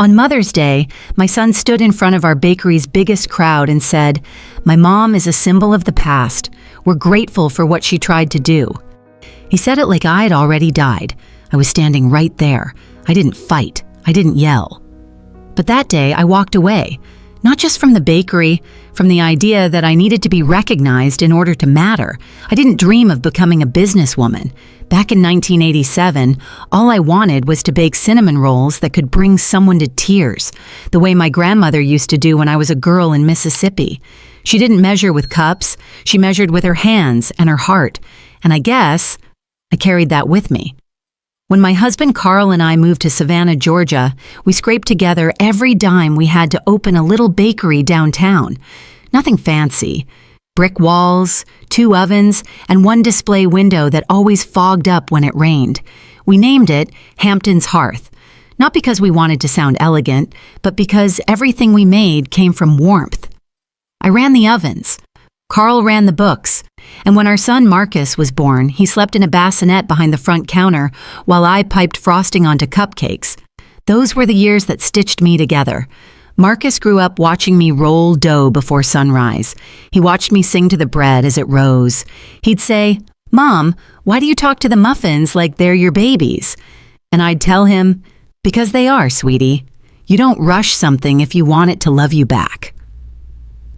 On Mother's Day, my son stood in front of our bakery's biggest crowd and said, "My mom is a symbol of the past. We're grateful for what she tried to do." He said it like I'd already died. I was standing right there. I didn't fight. I didn't yell. But that day, I walked away, not just from the bakery, from the idea that I needed to be recognized in order to matter. I didn't dream of becoming a businesswoman. Back in 1987, all I wanted was to bake cinnamon rolls that could bring someone to tears, the way my grandmother used to do when I was a girl in Mississippi. She didn't measure with cups, she measured with her hands and her heart, and I guess I carried that with me. When my husband Carl and I moved to Savannah, Georgia, we scraped together every dime we had to open a little bakery downtown. Nothing fancy. Brick walls, 2 ovens, and 1 display window that always fogged up when it rained. We named it Hampton's Hearth, not because we wanted to sound elegant, but because everything we made came from warmth. I ran the ovens. Carl ran the books, and when our son Marcus was born, he slept in a bassinet behind the front counter while I piped frosting onto cupcakes. Those were the years that stitched me together. Marcus grew up watching me roll dough before sunrise. He watched me sing to the bread as it rose. He'd say, "Mom, why do you talk to the muffins like they're your babies?" And I'd tell him, "Because they are, sweetie. You don't rush something if you want it to love you back."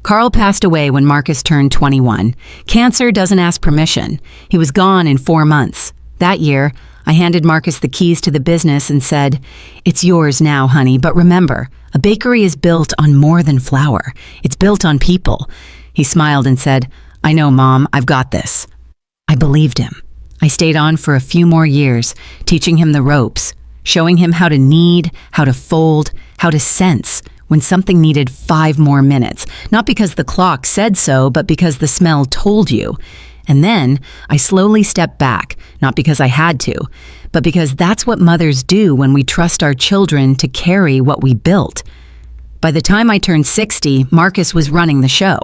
Carl passed away when Marcus turned 21. Cancer doesn't ask permission. He was gone in 4 months. That year, I handed Marcus the keys to the business and said, "It's yours now, honey, but remember, a bakery is built on more than flour. It's built on people." He smiled and said, "I know, Mom, I've got this." I believed him. I stayed on for a few more years, teaching him the ropes, showing him how to knead, how to fold, how to sense when something needed 5 more minutes, not because the clock said so, but because the smell told you. And then I slowly stepped back, not because I had to, but because that's what mothers do when we trust our children to carry what we built. By the time I turned 60, Marcus was running the show.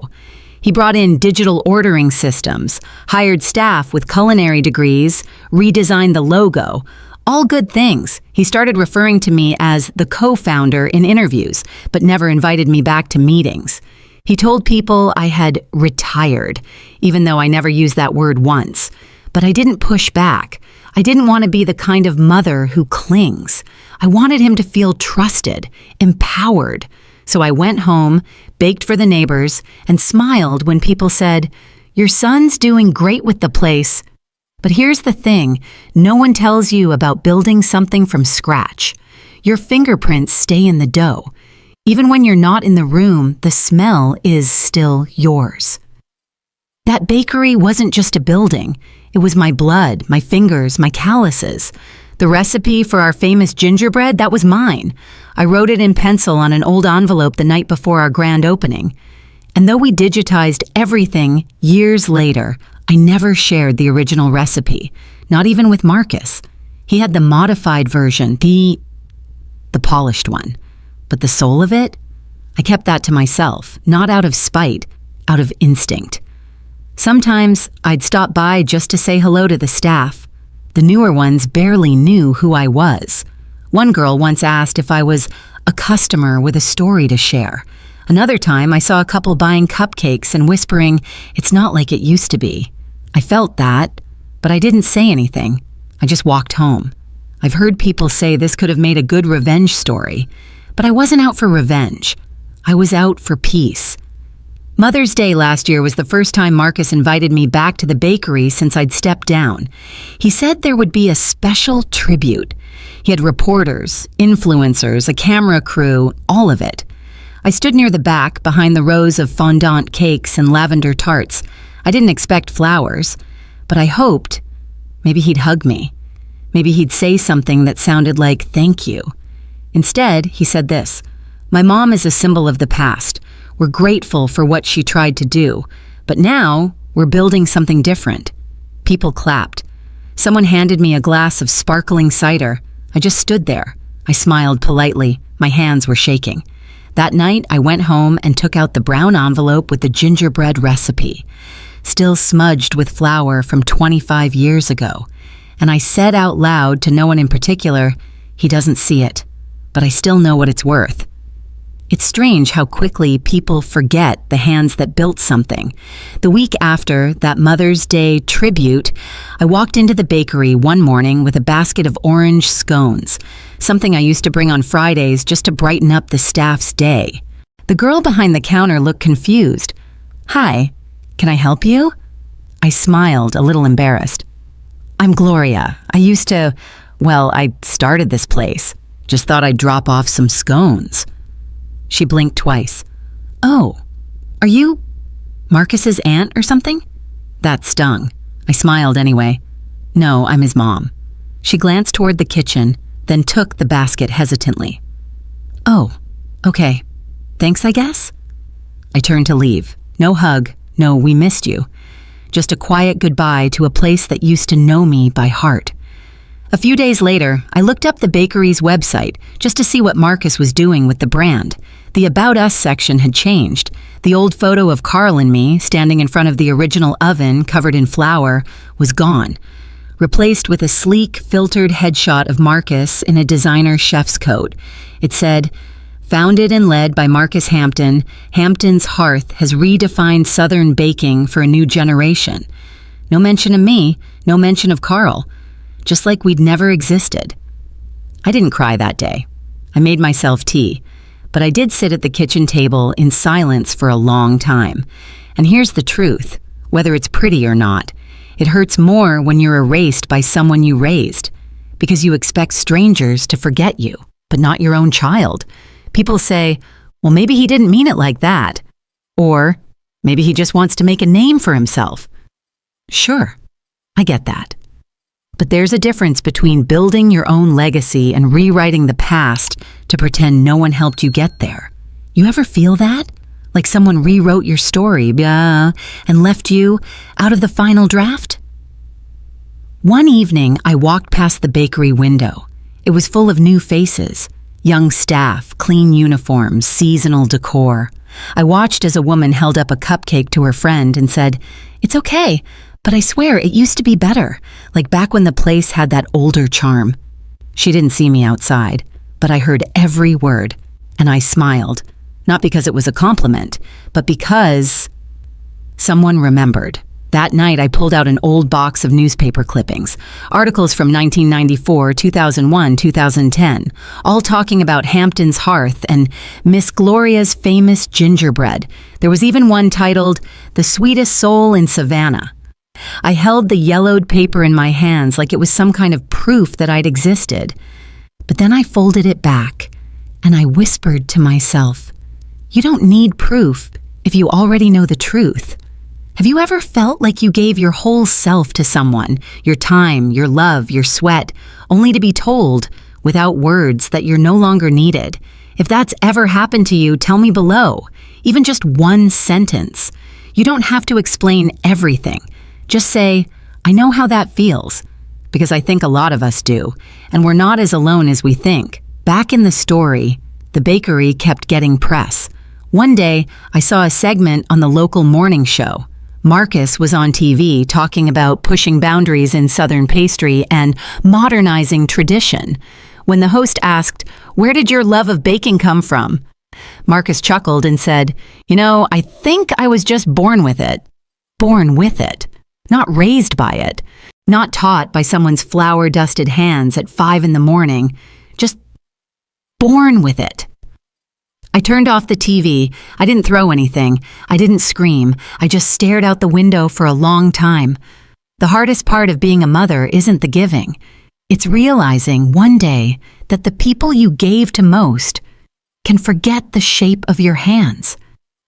He brought in digital ordering systems, hired staff with culinary degrees, redesigned the logo. All good things. He started referring to me as the co-founder in interviews, but never invited me back to meetings. He told people I had retired, even though I never used that word once. But I didn't push back. I didn't want to be the kind of mother who clings. I wanted him to feel trusted, empowered. So I went home, baked for the neighbors, and smiled when people said, "Your son's doing great with the place." But here's the thing, no one tells you about building something from scratch. Your fingerprints stay in the dough. Even when you're not in the room, the smell is still yours. That bakery wasn't just a building. It was my blood, my fingers, my calluses. The recipe for our famous gingerbread, that was mine. I wrote it in pencil on an old envelope the night before our grand opening. And though we digitized everything years later, I never shared the original recipe, not even with Marcus. He had the modified version, the polished one. But the soul of it? I kept that to myself, not out of spite, out of instinct. Sometimes I'd stop by just to say hello to the staff. The newer ones barely knew who I was. One girl once asked if I was a customer with a story to share. Another time I saw a couple buying cupcakes and whispering, "It's not like it used to be." I felt that, but I didn't say anything. I just walked home. I've heard people say this could have made a good revenge story, but I wasn't out for revenge. I was out for peace. Mother's Day last year was the first time Marcus invited me back to the bakery since I'd stepped down. He said there would be a special tribute. He had reporters, influencers, a camera crew, all of it. I stood near the back, behind the rows of fondant cakes and lavender tarts. I didn't expect flowers, but I hoped maybe he'd hug me. Maybe he'd say something that sounded like thank you. Instead, he said this, "My mom is a symbol of the past. We're grateful for what she tried to do, but now we're building something different." People clapped. Someone handed me a glass of sparkling cider. I just stood there. I smiled politely. My hands were shaking. That night, I went home and took out the brown envelope with the gingerbread recipe, still smudged with flour from 25 years ago. And I said out loud to no one in particular, "He doesn't see it. but I still know what it's worth. It's strange how quickly people forget the hands that built something. The week after that Mother's Day tribute, I walked into the bakery one morning with a basket of orange scones, something I used to bring on Fridays just to brighten up the staff's day. The girl behind the counter looked confused. "Hi, can I help you?" I smiled, a little embarrassed. "I'm Gloria. I started this place. Just thought I'd drop off some scones." She blinked twice. "Oh, are you Marcus's aunt or something?" That stung. I smiled anyway. "No, I'm his mom." She glanced toward the kitchen, then took the basket hesitantly. "Oh, okay. Thanks, I guess?" I turned to leave. No hug, no "we missed you." Just a quiet goodbye to a place that used to know me by heart. A few days later, I looked up the bakery's website just to see what Marcus was doing with the brand. The About Us section had changed. The old photo of Carl and me, standing in front of the original oven covered in flour, was gone, replaced with a sleek, filtered headshot of Marcus in a designer chef's coat. It said, "Founded and led by Marcus Hampton, Hampton's Hearth has redefined Southern baking for a new generation." No mention of me, no mention of Carl. Just like we'd never existed. I didn't cry that day. I made myself tea, but I did sit at the kitchen table in silence for a long time. And here's the truth, whether it's pretty or not, it hurts more when you're erased by someone you raised, because you expect strangers to forget you, but not your own child. People say, "Well, maybe he didn't mean it like that," or "Maybe he just wants to make a name for himself." Sure, I get that. But there's a difference between building your own legacy and rewriting the past to pretend no one helped you get there. You ever feel that? Like someone rewrote your story, and left you out of the final draft? One evening, I walked past the bakery window. It was full of new faces, young staff, clean uniforms, seasonal decor. I watched as a woman held up a cupcake to her friend and said, "It's okay, but I swear it used to be better, like back when the place had that older charm." She didn't see me outside, but I heard every word, and I smiled, not because it was a compliment, but because someone remembered. That night, I pulled out an old box of newspaper clippings, articles from 1994, 2001, 2010, all talking about Hampton's Hearth and Miss Gloria's famous gingerbread. There was even one titled, "The Sweetest Soul in Savannah." I held the yellowed paper in my hands like it was some kind of proof that I'd existed. But then I folded it back, and I whispered to myself, "You don't need proof if you already know the truth." Have you ever felt like you gave your whole self to someone, your time, your love, your sweat, only to be told, without words, that you're no longer needed? If that's ever happened to you, tell me below. Even just one sentence. You don't have to explain everything. Just say, "I know how that feels," because I think a lot of us do, and we're not as alone as we think. Back in the story, the bakery kept getting press. One day, I saw a segment on the local morning show. Marcus was on TV talking about pushing boundaries in Southern pastry and modernizing tradition. When the host asked, "Where did your love of baking come from?" Marcus chuckled and said, I think I was just born with it." Born with it. Not raised by it. Not taught by someone's flour-dusted hands at 5 a.m. Just born with it. I turned off the TV. I didn't throw anything. I didn't scream. I just stared out the window for a long time. The hardest part of being a mother isn't the giving. It's realizing one day that the people you gave to most can forget the shape of your hands.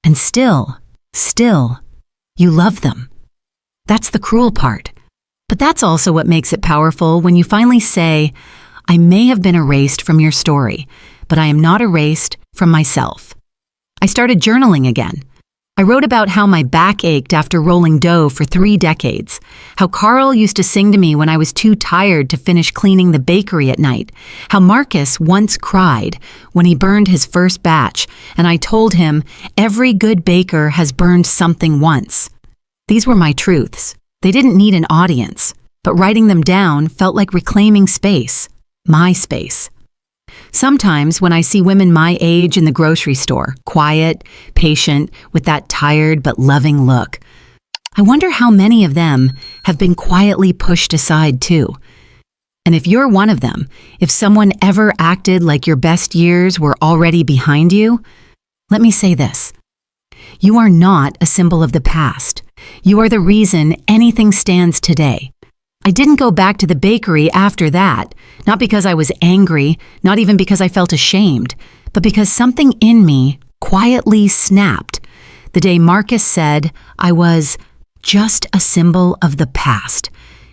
And still, you love them. That's the cruel part. But that's also what makes it powerful when you finally say, "I may have been erased from your story, but I am not erased from myself." I started journaling again. I wrote about how my back ached after rolling dough for 3 decades, how Carl used to sing to me when I was too tired to finish cleaning the bakery at night, how Marcus once cried when he burned his first batch, and I told him every good baker has burned something once. These were my truths. They didn't need an audience, but writing them down felt like reclaiming space, my space. Sometimes when I see women my age in the grocery store, quiet, patient, with that tired but loving look, I wonder how many of them have been quietly pushed aside too. And if you're one of them, if someone ever acted like your best years were already behind you, let me say this. You are not a symbol of the past. You are the reason anything stands today. I didn't go back to the bakery after that, not because I was angry, not even because I felt ashamed, but because something in me quietly snapped the day Marcus said I was just a symbol of the past.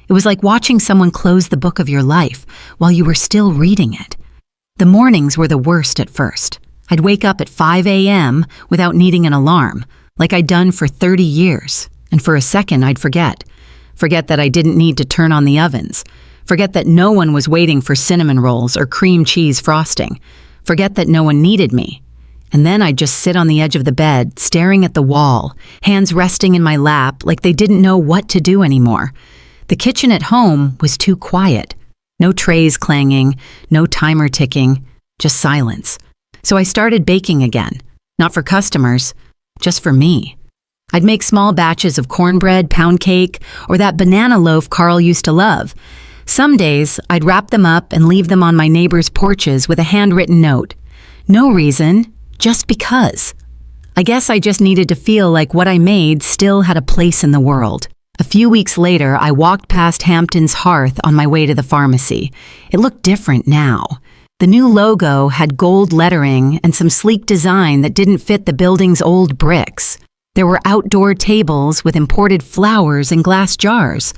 It was like watching someone close the book of your life while you were still reading it. The mornings were the worst at first. I'd wake up at 5 a.m. without needing an alarm, like I'd done for 30 years. And for a second, I'd forget that I didn't need to turn on the ovens, forget that no one was waiting for cinnamon rolls or cream cheese frosting, forget that no one needed me. And then I'd just sit on the edge of the bed, staring at the wall, hands resting in my lap like they didn't know what to do anymore. The kitchen at home was too quiet. No trays clanging, no timer ticking, just silence. So I started baking again, not for customers, just for me. I'd make small batches of cornbread, pound cake, or that banana loaf Carl used to love. Some days, I'd wrap them up and leave them on my neighbors' porches with a handwritten note. No reason, just because. I guess I just needed to feel like what I made still had a place in the world. A few weeks later, I walked past Hampton's Hearth on my way to the pharmacy. It looked different now. The new logo had gold lettering and some sleek design that didn't fit the building's old bricks. There were outdoor tables with imported flowers in glass jars.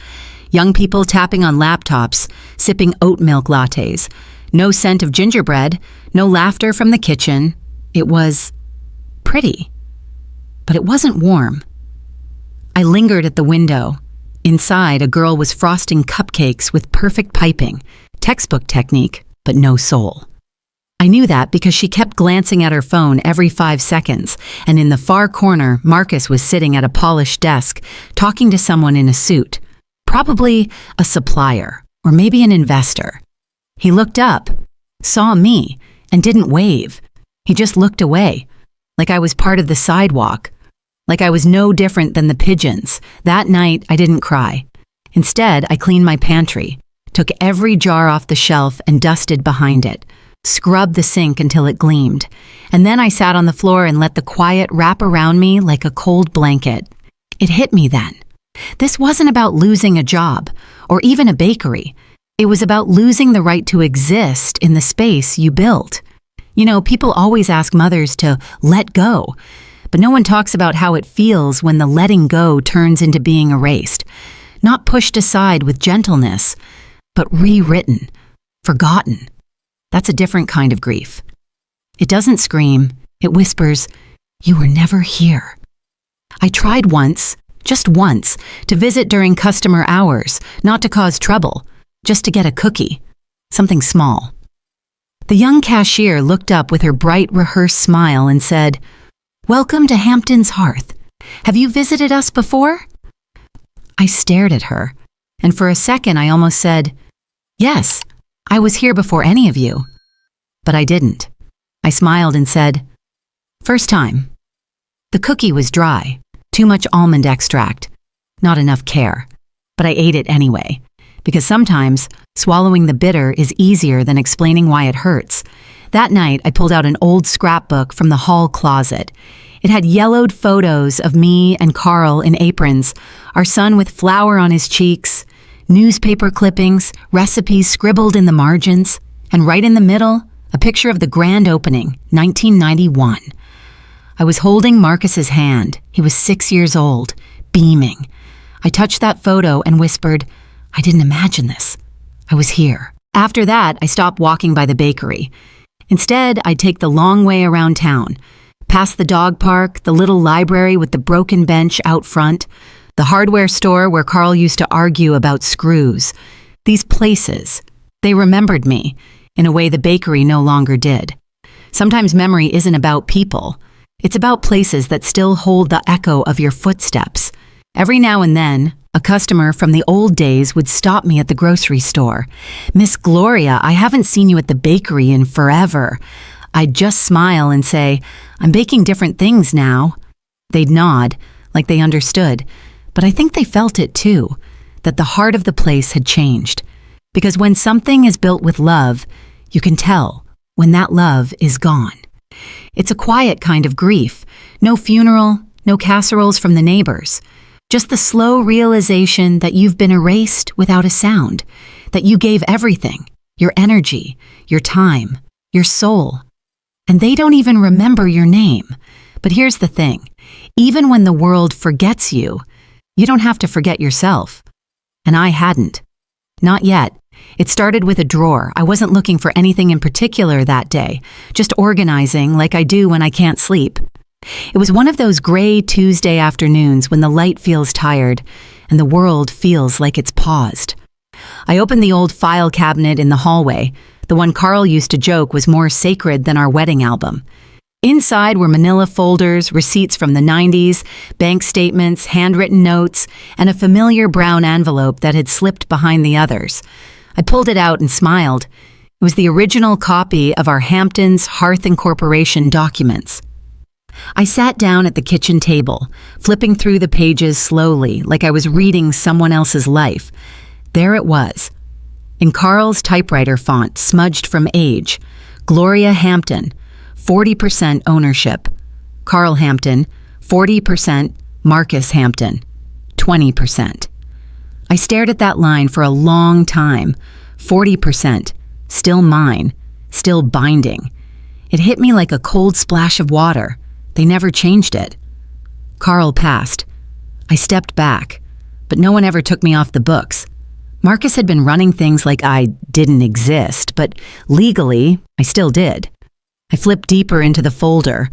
Young people tapping on laptops, sipping oat milk lattes. No scent of gingerbread, no laughter from the kitchen. It was pretty, but it wasn't warm. I lingered at the window. Inside, a girl was frosting cupcakes with perfect piping, textbook technique, but no soul. I knew that because she kept glancing at her phone every 5 seconds, and in the far corner, Marcus was sitting at a polished desk, talking to someone in a suit, probably a supplier, or maybe an investor. He looked up, saw me, and didn't wave. He just looked away, like I was part of the sidewalk, like I was no different than the pigeons. That night, I didn't cry. Instead, I cleaned my pantry, took every jar off the shelf and dusted behind it, scrubbed the sink until it gleamed, and then I sat on the floor and let the quiet wrap around me like a cold blanket. It hit me then. This wasn't about losing a job, or even a bakery. It was about losing the right to exist in the space you built. You know, people always ask mothers to let go, but no one talks about how it feels when the letting go turns into being erased, not pushed aside with gentleness, but rewritten, forgotten. That's a different kind of grief. It doesn't scream, it whispers, "You were never here." I tried once, just once, to visit during customer hours, not to cause trouble, just to get a cookie, something small. The young cashier looked up with her bright, rehearsed smile and said, "Welcome to Hampton's Hearth. Have you visited us before?" I stared at her, and for a second I almost said, "Yes, I was here before any of you." But I didn't. I smiled and said, "First time." The cookie was dry, too much almond extract, not enough care, but I ate it anyway, because sometimes swallowing the bitter is easier than explaining why it hurts. That night, I pulled out an old scrapbook from the hall closet. It had yellowed photos of me and Carl in aprons, our son with flour on his cheeks, newspaper clippings, recipes scribbled in the margins, and right in the middle, a picture of the grand opening, 1991. I was holding Marcus's hand. He was 6 years old, beaming. I touched that photo and whispered, "I didn't imagine this. I was here." After that, I stopped walking by the bakery. Instead, I'd take the long way around town, past the dog park, the little library with the broken bench out front, the hardware store where Carl used to argue about screws. These places, they remembered me in a way the bakery no longer did. Sometimes memory isn't about people. It's about places that still hold the echo of your footsteps. Every now and then, a customer from the old days would stop me at the grocery store. "Miss Gloria, I haven't seen you at the bakery in forever." I'd just smile and say, "I'm baking different things now." They'd nod, like they understood, but I think they felt it too, that the heart of the place had changed. Because when something is built with love, you can tell when that love is gone. It's a quiet kind of grief. No funeral, no casseroles from the neighbors. Just the slow realization that you've been erased without a sound, that you gave everything, your energy, your time, your soul. And they don't even remember your name. But here's the thing. Even when the world forgets you, you don't have to forget yourself. And I hadn't. Not yet. It started with a drawer. I wasn't looking for anything in particular that day, just organizing like I do when I can't sleep. It was one of those gray Tuesday afternoons when the light feels tired and the world feels like it's paused. I opened the old file cabinet in the hallway. The one Carl used to joke was more sacred than our wedding album. Inside were manila folders, receipts from the 90s, bank statements, handwritten notes, and a familiar brown envelope that had slipped behind the others. I pulled it out and smiled. It was the original copy of our Hampton's Hearth Incorporation documents. I sat down at the kitchen table, flipping through the pages slowly, like I was reading someone else's life. There it was. In Carl's typewriter font, smudged from age, Gloria Hampton, 40% ownership. Carl Hampton, 40%. Marcus Hampton, 20%. I stared at that line for a long time. 40%. Still mine. Still binding. It hit me like a cold splash of water. They never changed it. Carl passed. I stepped back, but no one ever took me off the books. Marcus had been running things like I didn't exist, but legally, I still did. I flipped deeper into the folder.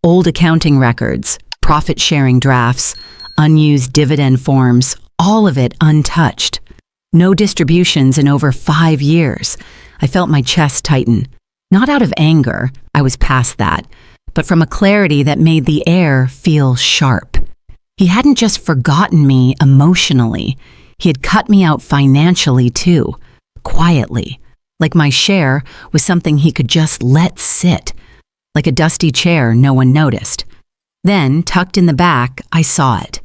Old accounting records, profit-sharing drafts, unused dividend forms, all of it untouched. No distributions in over 5 years. I felt my chest tighten. Not out of anger, I was past that, but from a clarity that made the air feel sharp. He hadn't just forgotten me emotionally. He had cut me out financially too, quietly, like my share was something he could just let sit, like a dusty chair no one noticed. Then, tucked in the back, I saw it.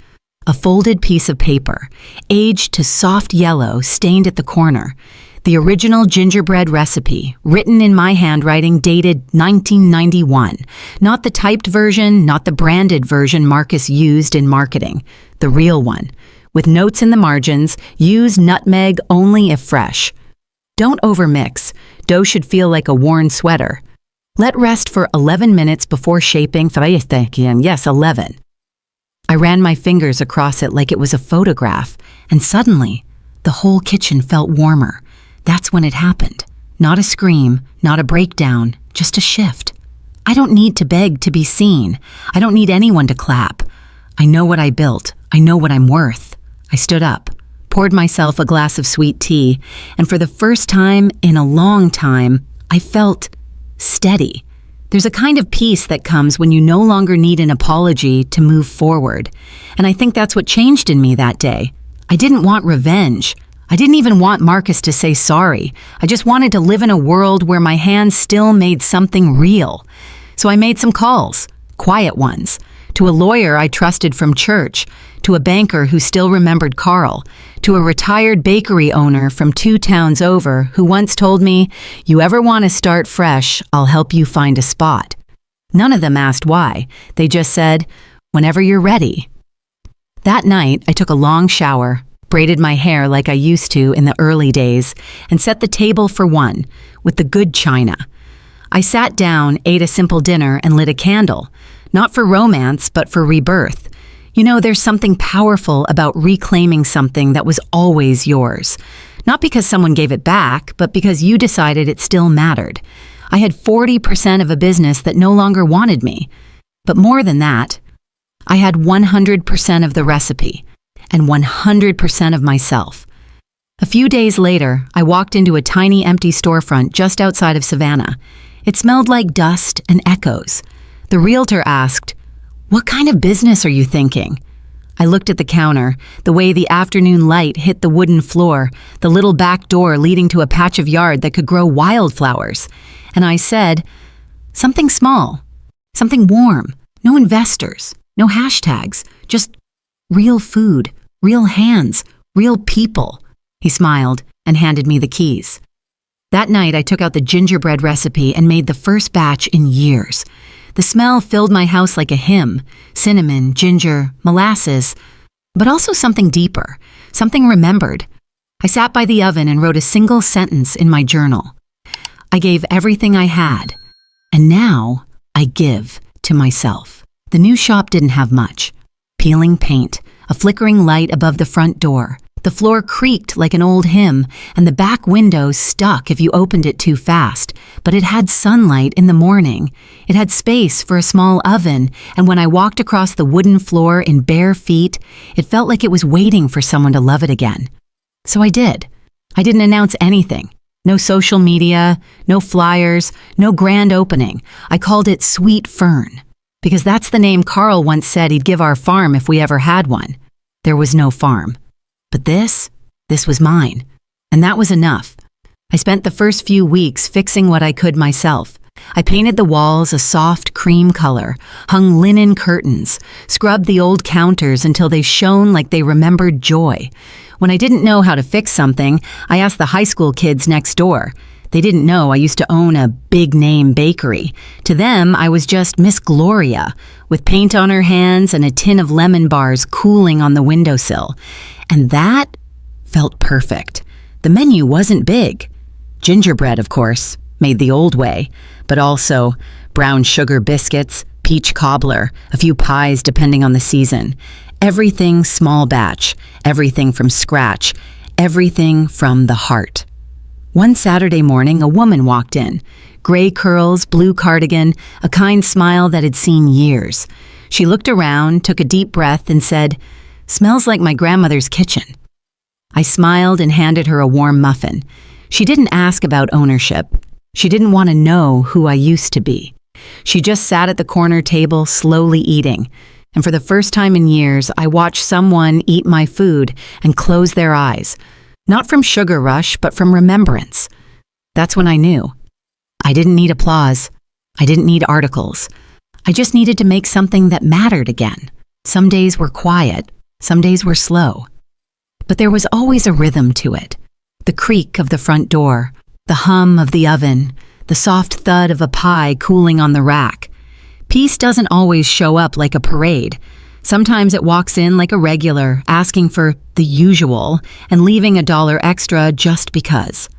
A folded piece of paper, aged to soft yellow, stained at the corner. The original gingerbread recipe, written in my handwriting, dated 1991. Not the typed version, not the branded version Marcus used in marketing. The real one. With notes in the margins, use nutmeg only if fresh. Don't overmix. Dough should feel like a worn sweater. Let rest for 11 minutes before shaping. Yes, 11. I ran my fingers across it like it was a photograph, and suddenly, the whole kitchen felt warmer. That's when it happened. Not a scream, not a breakdown, just a shift. I don't need to beg to be seen. I don't need anyone to clap. I know what I built. I know what I'm worth. I stood up, poured myself a glass of sweet tea, and for the first time in a long time, I felt steady. There's a kind of peace that comes when you no longer need an apology to move forward. And I think that's what changed in me that day. I didn't want revenge. I didn't even want Marcus to say sorry. I just wanted to live in a world where my hands still made something real. So I made some calls, quiet ones, to a lawyer I trusted from church, to a banker who still remembered Carl, to a retired bakery owner from 2 towns over who once told me, "You ever want to start fresh, I'll help you find a spot." None of them asked why. They just said, "Whenever you're ready." That night, I took a long shower, braided my hair like I used to in the early days, and set the table for one, with the good china. I sat down, ate a simple dinner, and lit a candle. Not for romance, but for rebirth. You know, there's something powerful about reclaiming something that was always yours. Not because someone gave it back, but because you decided it still mattered. I had 40% of a business that no longer wanted me. But more than that, I had 100% of the recipe and 100% of myself. A few days later, I walked into a tiny empty storefront just outside of Savannah. It smelled like dust and echoes. The realtor asked, "What kind of business are you thinking?" I looked at the counter, the way the afternoon light hit the wooden floor, the little back door leading to a patch of yard that could grow wildflowers. And I said, something small, something warm, no investors, no hashtags, just real food, real hands, real people. He smiled and handed me the keys. That night, I took out the gingerbread recipe and made the first batch in years. The smell filled my house like a hymn: cinnamon, ginger, molasses, but also something deeper, something remembered. I sat by the oven and wrote a single sentence in my journal. I gave everything I had, and now I give to myself. The new shop didn't have much. Peeling paint, a flickering light above the front door. The floor creaked like an old hymn, and the back window stuck if you opened it too fast. But it had sunlight in the morning. It had space for a small oven, and when I walked across the wooden floor in bare feet, it felt like it was waiting for someone to love it again. So I did. I didn't announce anything. No social media, no flyers, no grand opening. I called it Sweet Fern, because that's the name Carl once said he'd give our farm if we ever had one. There was no farm. But this was mine, and that was enough. I spent the first few weeks fixing what I could myself. I painted the walls a soft cream color, hung linen curtains, scrubbed the old counters until they shone like they remembered joy. When I didn't know how to fix something, I asked the high school kids next door. They didn't know I used to own a big-name bakery. To them, I was just Miss Gloria, with paint on her hands and a tin of lemon bars cooling on the windowsill. And that felt perfect. The menu wasn't big. Gingerbread, of course, made the old way, but also brown sugar biscuits, peach cobbler, a few pies depending on the season. Everything small batch, everything from scratch, everything from the heart. One Saturday morning, a woman walked in. Gray curls, blue cardigan, a kind smile that had seen years. She looked around, took a deep breath, and said, "Smells like my grandmother's kitchen." I smiled and handed her a warm muffin. She didn't ask about ownership. She didn't want to know who I used to be. She just sat at the corner table, slowly eating. And for the first time in years, I watched someone eat my food and close their eyes. Not from sugar rush, but from remembrance. That's when I knew. I didn't need applause. I didn't need articles. I just needed to make something that mattered again. Some days were quiet. Some days were slow. But there was always a rhythm to it. The creak of the front door, the hum of the oven, the soft thud of a pie cooling on the rack. Peace doesn't always show up like a parade. Sometimes it walks in like a regular, asking for the usual and leaving $1 extra just because.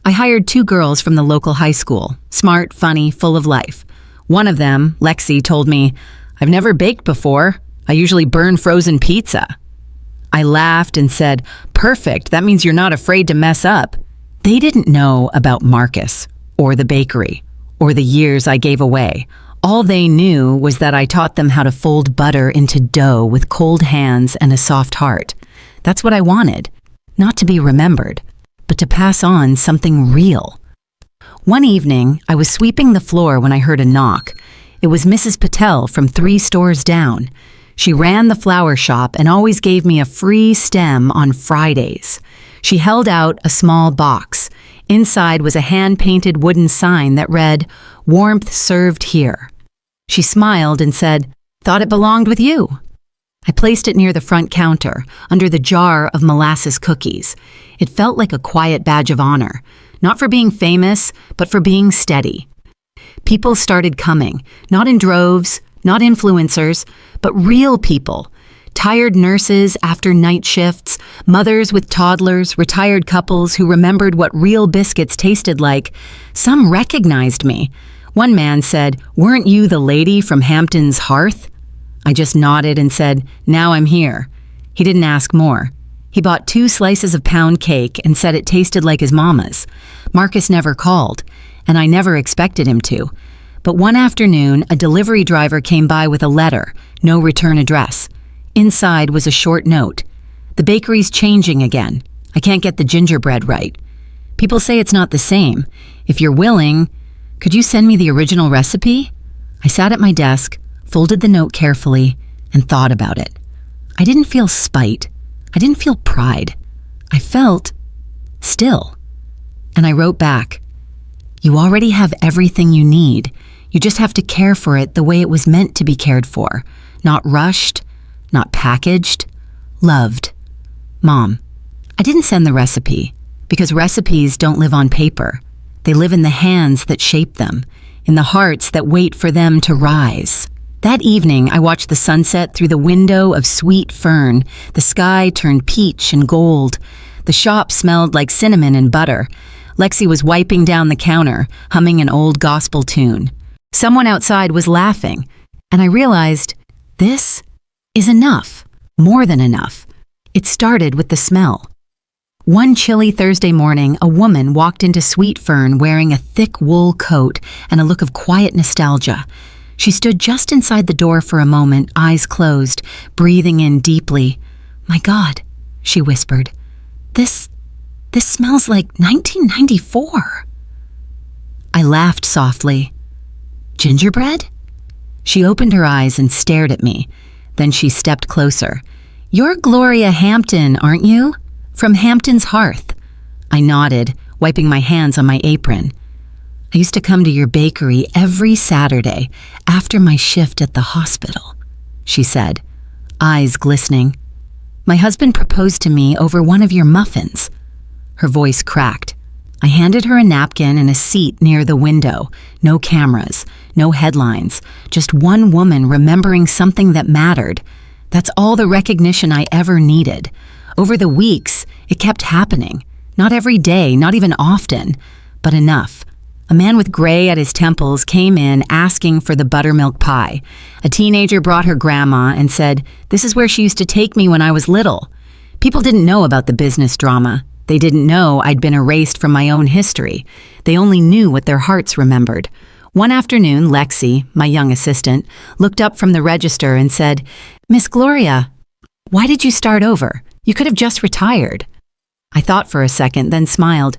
I hired 2 girls from the local high school, smart, funny, full of life. One of them, Lexi, told me, "I've never baked before. I usually burn frozen pizza." I laughed and said, "Perfect, that means you're not afraid to mess up." They didn't know about Marcus, or the bakery, or the years I gave away. All they knew was that I taught them how to fold butter into dough with cold hands and a soft heart. That's what I wanted, not to be remembered, but to pass on something real. One evening, I was sweeping the floor when I heard a knock. It was Mrs. Patel from 3 stores down. She ran the flower shop and always gave me a free stem on Fridays. She held out a small box. Inside was a hand-painted wooden sign that read, "Warmth served here." She smiled and said, "Thought it belonged with you." I placed it near the front counter, under the jar of molasses cookies. It felt like a quiet badge of honor, not for being famous, but for being steady. People started coming, not in droves, not influencers, but real people. Tired nurses after night shifts, mothers with toddlers, retired couples who remembered what real biscuits tasted like. Some recognized me. One man said, "Weren't you the lady from Hampton's Hearth?" I just nodded and said, "Now I'm here." He didn't ask more. He bought 2 slices of pound cake and said it tasted like his mama's. Marcus never called, and I never expected him to. But one afternoon, a delivery driver came by with a letter, no return address. Inside was a short note. "The bakery's changing again. I can't get the gingerbread right. People say it's not the same. If you're willing, could you send me the original recipe?" I sat at my desk, folded the note carefully, and thought about it. I didn't feel spite. I didn't feel pride. I felt still. And I wrote back, "You already have everything you need. You just have to care for it the way it was meant to be cared for. Not rushed, not packaged, loved. Mom." I didn't send the recipe, because recipes don't live on paper. They live in the hands that shape them, in the hearts that wait for them to rise. That evening, I watched the sunset through the window of sweet Fern. The sky turned peach and gold. The shop smelled like cinnamon and butter. Lexi was wiping down the counter, humming an old gospel tune. Someone outside was laughing, and I realized this is enough, more than enough. It started with the smell. One chilly Thursday morning, a woman walked into Sweet Fern wearing a thick wool coat and a look of quiet nostalgia. She stood just inside the door for a moment, eyes closed, breathing in deeply. "My God," she whispered, This smells like 1994. I laughed softly. "Gingerbread?" She opened her eyes and stared at me. Then she stepped closer. "You're Gloria Hampton, aren't you? From Hampton's Hearth." I nodded, wiping my hands on my apron. "I used to come to your bakery every Saturday after my shift at the hospital," she said, eyes glistening. "My husband proposed to me over one of your muffins." Her voice cracked. I handed her a napkin and a seat near the window. No cameras, no headlines, just one woman remembering something that mattered. That's all the recognition I ever needed. Over the weeks, it kept happening. Not every day, not even often, but enough. A man with gray at his temples came in asking for the buttermilk pie. A teenager brought her grandma and said, "This is where she used to take me when I was little." People didn't know about the business drama. They didn't know I'd been erased from my own history. They only knew what their hearts remembered. One afternoon, Lexi, my young assistant, looked up from the register and said, "Miss Gloria, why did you start over? You could have just retired." I thought for a second, then smiled.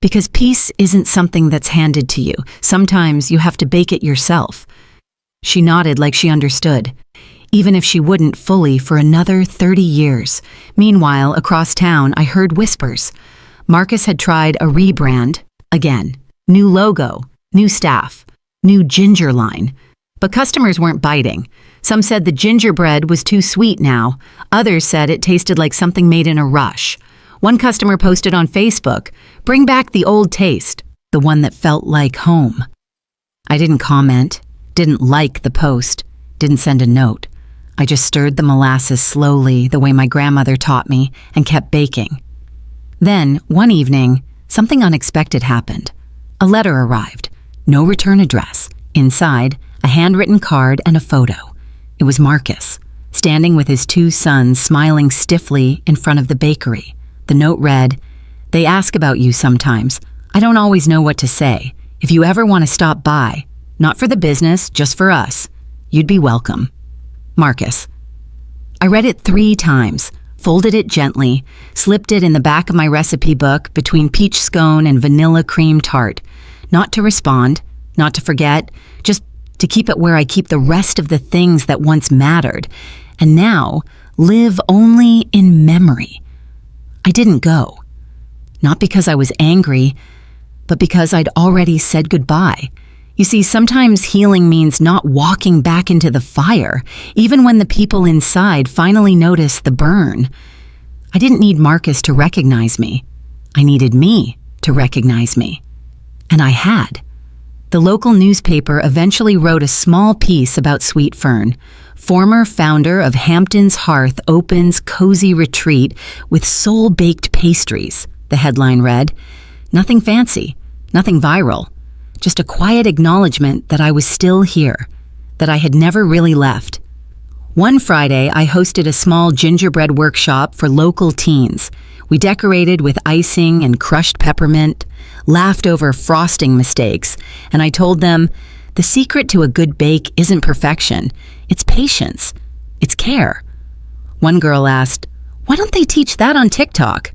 "Because peace isn't something that's handed to you. Sometimes you have to bake it yourself." She nodded like she understood, even if she wouldn't fully for another 30 years. Meanwhile, across town, I heard whispers. Marcus had tried a rebrand, again. New logo, new staff, new ginger line. But customers weren't biting. Some said the gingerbread was too sweet now. Others said it tasted like something made in a rush. One customer posted on Facebook, "Bring back the old taste, the one that felt like home." I didn't comment, didn't like the post, didn't send a note. I just stirred the molasses slowly, the way my grandmother taught me, and kept baking. Then, one evening, something unexpected happened. A letter arrived. No return address. Inside, a handwritten card and a photo. It was Marcus, standing with his 2 sons, smiling stiffly in front of the bakery. The note read, "They ask about you sometimes. I don't always know what to say. If you ever want to stop by, not for the business, just for us, you'd be welcome. Marcus." I read it 3 times, folded it gently, slipped it in the back of my recipe book between peach scone and vanilla cream tart. Not to respond, not to forget, just to keep it where I keep the rest of the things that once mattered, and now live only in memory. I didn't go. Not because I was angry, but because I'd already said goodbye. You see, sometimes healing means not walking back into the fire, even when the people inside finally notice the burn. I didn't need Marcus to recognize me. I needed me to recognize me. And I had. The local newspaper eventually wrote a small piece about Sweet Fern. Former founder of Hampton's Hearth opens cozy retreat with soul-baked pastries, the headline read. Nothing fancy, nothing viral, just a quiet acknowledgement that I was still here, that I had never really left. One Friday, I hosted a small gingerbread workshop for local teens. We decorated with icing and crushed peppermint, laughed over frosting mistakes, and I told them, the secret to a good bake isn't perfection, it's patience, it's care. One girl asked, "Why don't they teach that on TikTok?"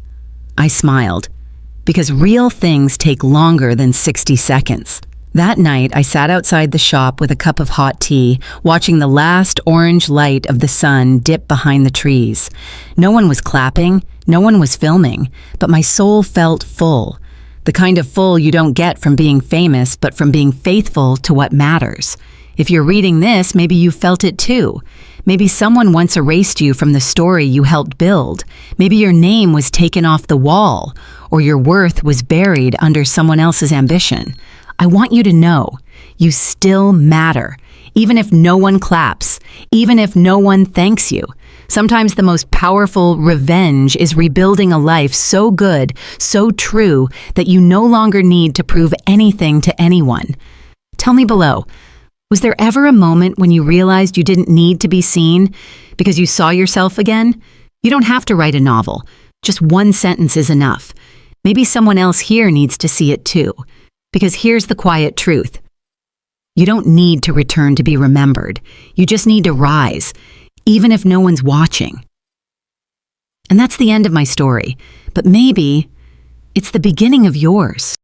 I smiled, because real things take longer than 60 seconds. That night, I sat outside the shop with a cup of hot tea, watching the last orange light of the sun dip behind the trees. No one was clapping, no one was filming, but my soul felt full. The kind of full you don't get from being famous, but from being faithful to what matters. If you're reading this, maybe you felt it too. Maybe someone once erased you from the story you helped build. Maybe your name was taken off the wall, or your worth was buried under someone else's ambition. I want you to know, you still matter, even if no one claps, even if no one thanks you. Sometimes the most powerful revenge is rebuilding a life so good, so true, that you no longer need to prove anything to anyone. Tell me below, was there ever a moment when you realized you didn't need to be seen because you saw yourself again? You don't have to write a novel. Just one sentence is enough. Maybe someone else here needs to see it too. Because here's the quiet truth. You don't need to return to be remembered. You just need to rise, even if no one's watching. And that's the end of my story. But maybe it's the beginning of yours.